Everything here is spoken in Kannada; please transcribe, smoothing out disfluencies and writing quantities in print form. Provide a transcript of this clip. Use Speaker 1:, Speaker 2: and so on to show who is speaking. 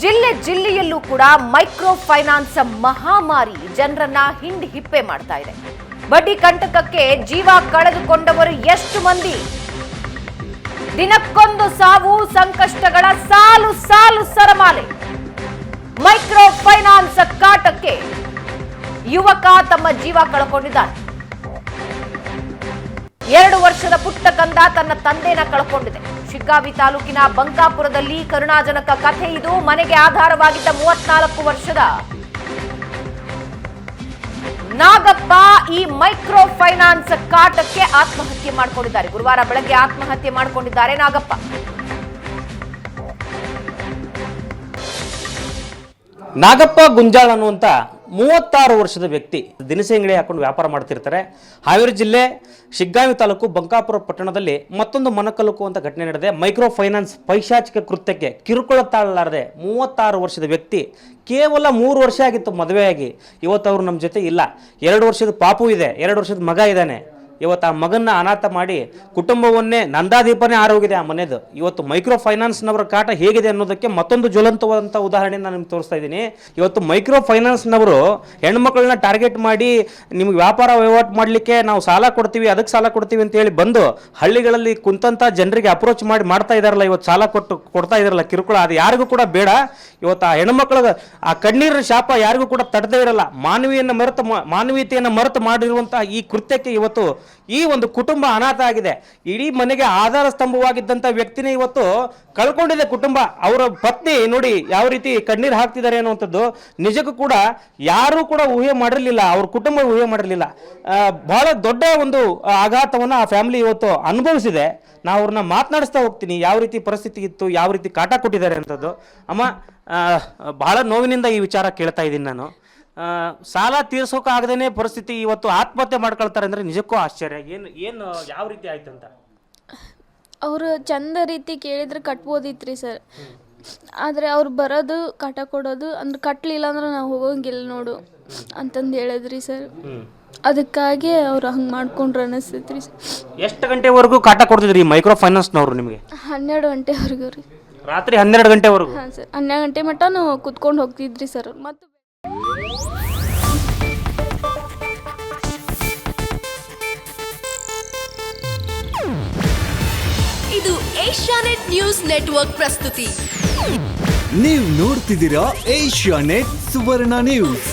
Speaker 1: ಜಿಲ್ಲೆಯಲ್ಲೂ ಕೂಡ ಮೈಕ್ರೋ ಫೈನಾನ್ಸ್ ಮಹಾಮಾರಿ ಜನರನ್ನ ಹಿಪ್ಪೆ ಮಾಡ್ತಾ ಇದೆ. ಬಡ್ಡಿ ಕಂಟಕಕ್ಕೆ ಜೀವ ಕಳೆದುಕೊಂಡವರು ಎಷ್ಟು ಮಂದಿ? ದಿನಕ್ಕೊಂದು ಸಾವು, ಸಂಕಷ್ಟಗಳ ಸಾಲು ಸಾಲು ಸರಮಾಲೆ. ಮೈಕ್ರೋ ಫೈನಾನ್ಸ್ ಕಾಟಕ್ಕೆ ಯುವಕ ತಮ್ಮ ಜೀವ ಕಳ್ಕೊಂಡಿದ್ದಾನೆ. 2 ವರ್ಷದ ಪುಟ್ಟ ಕಂದ ತನ್ನ ತಂದೆನ ಕಳ್ಕೊಂಡಿದೆ. ಶಿಗ್ಗಾವಿ ತಾಲೂಕಿನ ಬಂಕಾಪುರದಲ್ಲಿ ಕರುಣಾಜನಕ ಕಥೆ ಇದು. ಮನೆಗೆ ಆಧಾರವಾಗಿದ್ದ 34 ವರ್ಷದ ನಾಗಪ್ಪ ಈ ಮೈಕ್ರೋ ಫೈನಾನ್ಸ್ ಕಾಟಕ್ಕೆ ಆತ್ಮಹತ್ಯೆ ಮಾಡಿಕೊಂಡಿದ್ದಾರೆ. ಗುರುವಾರ ಬೆಳಗ್ಗೆ ಆತ್ಮಹತ್ಯೆ ಮಾಡಿಕೊಂಡಿದ್ದಾರೆ ನಾಗಪ್ಪ.
Speaker 2: ನಾಗಪ್ಪ ಗುಂಜಾಳ್ ಅನ್ನುವಂಥ 36 ವರ್ಷದ ವ್ಯಕ್ತಿ ದಿನಸಿ ಅಂಗಡಿ ಹಾಕೊಂಡು ವ್ಯಾಪಾರ ಮಾಡ್ತಿರ್ತಾರೆ. ಹಾವೇರಿ ಜಿಲ್ಲೆ ಶಿಗ್ಗಾವಿ ತಾಲೂಕು ಬಂಕಾಪುರ ಪಟ್ಟಣದಲ್ಲಿ ಮತ್ತೊಂದು ಮನಕಲುಕುವಂಥ ಘಟನೆ ನಡೆದಿದೆ. ಮೈಕ್ರೋ ಫೈನಾನ್ಸ್ ಪೈಶಾಚಿಕ ಕೃತ್ಯಕ್ಕೆ ಕಿರುಕುಳ ತಾಳಲಾರದೆ 36 ವರ್ಷದ ವ್ಯಕ್ತಿ, ಕೇವಲ 3 ವರ್ಷ ಆಗಿತ್ತು ಮದುವೆಯಾಗಿ. ಇವತ್ತು ಅವರು ನಮ್ಮ ಜೊತೆ ಇಲ್ಲ. 2 ವರ್ಷದ ಪಾಪು ಇದೆ, 2 ವರ್ಷದ ಮಗ ಇದ್ದಾನೆ. ಇವತ್ತು ಆ ಮಗನ್ನ ಅನಾಥ ಮಾಡಿ ಕುಟುಂಬವನ್ನೇ ನಂದಾದೀಪನೇ ಆರೋಗಿದೆ ಆ ಮನೆಯದು. ಇವತ್ತು ಮೈಕ್ರೋ ಫೈನಾನ್ಸ್ನವರ ಕಾಟ ಹೇಗಿದೆ ಅನ್ನೋದಕ್ಕೆ ಮತ್ತೊಂದು ಜ್ವಲಂತವಾದಂಥ ಉದಾಹರಣೆ ನಾನು ನಿಮ್ಗೆ ತೋರಿಸ್ತಾ ಇದ್ದೀನಿ. ಇವತ್ತು ಮೈಕ್ರೋ ಫೈನಾನ್ಸ್ನವರು ಹೆಣ್ಮಕ್ಳನ್ನ ಟಾರ್ಗೆಟ್ ಮಾಡಿ ನಿಮ್ಗೆ ವ್ಯಾಪಾರ ವಹಿವಾಟು ಮಾಡಲಿಕ್ಕೆ ನಾವು ಸಾಲ ಕೊಡ್ತೀವಿ, ಅದಕ್ಕೆ ಸಾಲ ಕೊಡ್ತೀವಿ ಅಂತ ಹೇಳಿ ಬಂದು ಹಳ್ಳಿಗಳಲ್ಲಿ ಕುಂತಂಥ ಜನರಿಗೆ ಅಪ್ರೋಚ್ ಮಾಡ್ತಾ ಇದ್ದಾರಲ್ಲ, ಇವತ್ತು ಸಾಲ ಕೊಡ್ತಾ ಇದ್ದಾರಲ್ಲ ಕಿರುಕುಳ, ಅದು ಯಾರಿಗೂ ಕೂಡ ಬೇಡ. ಇವತ್ತು ಆ ಹೆಣ್ಮಕ್ಳಿಗೆ ಆ ಕಣ್ಣೀರಿನ ಶಾಪ ಯಾರಿಗೂ ಕೂಡ ತಟ್ಟದೇ ಇರಲ್ಲ. ಮಾನವೀಯತೆಯನ್ನು ಮರೆತು ಮಾಡಿರುವಂಥ ಈ ಕೃತ್ಯಕ್ಕೆ ಇವತ್ತು ಈ ಒಂದು ಕುಟುಂಬ ಅನಾಥ ಆಗಿದೆ. ಇಡೀ ಮನೆಗೆ ಆಧಾರ ಸ್ತಂಭವಾಗಿದ್ದಂಥ ವ್ಯಕ್ತಿನೇ ಇವತ್ತು ಕಳ್ಕೊಂಡಿದೆ ಕುಟುಂಬ. ಅವರ ಪತ್ನಿ ನೋಡಿ ಯಾವ ರೀತಿ ಕಣ್ಣೀರು ಹಾಕ್ತಿದ್ದಾರೆ ಅನ್ನುವಂಥದ್ದು ನಿಜಕ್ಕೂ ಕೂಡ ಯಾರೂ ಕೂಡ ಊಹೆ ಮಾಡಿರಲಿಲ್ಲ, ಅವ್ರ ಕುಟುಂಬ ಊಹೆ ಮಾಡಿರಲಿಲ್ಲ. ಬಹಳ ದೊಡ್ಡ ಒಂದು ಆಘಾತವನ್ನು ಆ ಫ್ಯಾಮಿಲಿ ಇವತ್ತು ಅನುಭವಿಸಿದೆ. ನಾವು ಅವ್ರನ್ನ ಮಾತನಾಡಿಸ್ತಾ ಹೋಗ್ತೀನಿ, ಯಾವ ರೀತಿ ಪರಿಸ್ಥಿತಿ ಇತ್ತು, ಯಾವ ರೀತಿ ಕಾಟ ಕೊಟ್ಟಿದ್ದಾರೆ ಅಂತದ್ದು. ಅಮ್ಮ, ಬಹಳ ನೋವಿನಿಂದ ಈ ವಿಚಾರ ಕೇಳ್ತಾ ಇದ್ದೀನಿ ನಾನು. ಸಾಲ ತೀರ್ಸೋಕಾಗದೇನೆ ಪರಿಸ್ಥಿತಿ, ಇವತ್ತು ಆತ್ಮಹತ್ಯೆ ಮಾಡ್ಕೊಳ್ತಾರೆ ಅಂದರೆ ನಿಜಕ್ಕೂ ಆಶ್ಚರ್ಯ. ಏನು ಯಾವ ರೀತಿ ಆಯ್ತು ಅಂತ?
Speaker 3: ಅವರು ಚಂದ ರೀತಿ ಕೇಳಿದ್ರೆ ಕಟ್ಬೋದಿತ್ರಿ ಸರ್. ಆದರೆ ಅವ್ರು ಬರೋದು ಕಾಟ ಕೊಡೋದು ಅಂದ್ರೆ ಕಟ್ಟಲಿಲ್ಲ ಅಂದ್ರೆ ನಾವು ಹೋಗೋಂಗಿಲ್ಲ ನೋಡು ಅಂತಂದು ಹೇಳಿದ್ರಿ ಸರ್. ಅದಕ್ಕಾಗಿ ಅವ್ರು ಹಂಗೆ ಮಾಡ್ಕೊಂಡ್ರು ಅನಿಸ್ತೈತ್ರಿ ಸರ್.
Speaker 2: ಎಷ್ಟು ಗಂಟೆವರೆಗೂ ಕಾಟ ಕೊಡ್ತಿದ್ರಿ ಮೈಕ್ರೋ ಫೈನಾನ್ಸ್ನವರು ನಿಮಗೆ?
Speaker 3: 12 ಗಂಟೆವರೆಗೂ ರೀ.
Speaker 2: ರಾತ್ರಿ 12 ಗಂಟೆವರೆಗೂ?
Speaker 3: ಹಾಂ ಸರ್, 12 ಗಂಟೆ ಮಟ್ಟ ನಾವು ಕುತ್ಕೊಂಡು ಹೋಗ್ತಿದ್ರಿ ಸರ್. ಮತ್ತು
Speaker 4: ಇದು ಏಷ್ಯಾನೆಟ್ ನ್ಯೂಸ್ ನೆಟ್ವರ್ಕ್ ಪ್ರಸ್ತುತಿ.
Speaker 5: ನೀವು ನೋಡ್ತಿದ್ದೀರಾ ಏಷ್ಯಾನೆಟ್ ಸುವರ್ಣ ನ್ಯೂಸ್.